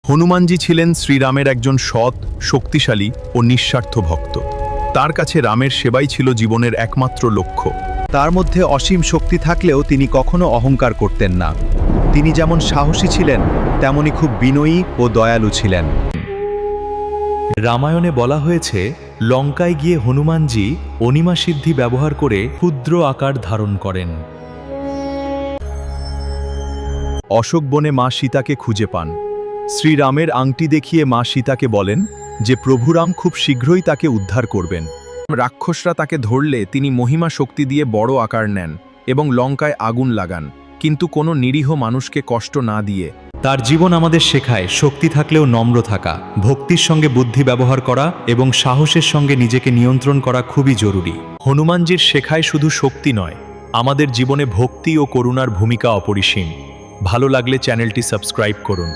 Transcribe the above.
হনুমানজি ছিলেন শ্রীরামের একজন সৎ, শক্তিশালী ও নিঃস্বার্থ ভক্ত। তার কাছে রামের সেবাই ছিল জীবনের একমাত্র লক্ষ্য। তার মধ্যে অসীম শক্তি থাকলেও তিনি কখনো অহংকার করতেন না। তিনি যেমন সাহসী ছিলেন, তেমনি খুব বিনয়ী ও দয়ালু ছিলেন। রামায়ণে বলা হয়েছে, লঙ্কায় গিয়ে হনুমানজি অনিমা সিদ্ধি ব্যবহার করে ক্ষুদ্র আকার ধারণ করেন। অশোক বনে মা সীতাকে খুঁজে পান। শ্রীরামের আংটি দেখিয়ে মা সীতাকে বলেন যে প্রভুরাম খুব শীঘ্রই তাকে উদ্ধার করবেন। রাক্ষসরা তাকে ধরলে তিনি মহিমা শক্তি দিয়ে বড় আকার নেন এবং লঙ্কায় আগুন লাগান, কিন্তু কোনো নিরীহ মানুষকে কষ্ট না দিয়ে। তার জীবন আমাদের শেখায় শক্তি থাকলেও নম্র থাকা, ভক্তির সঙ্গে বুদ্ধি ব্যবহার করা এবং সাহসের সঙ্গে নিজেকে নিয়ন্ত্রণ করা খুবই জরুরি। হনুমানজির শেখায় শুধু শক্তি নয়, আমাদের জীবনে ভক্তি ও করুণার ভূমিকা অপরিসীম। ভালো লাগলে চ্যানেলটি সাবস্ক্রাইব করুন।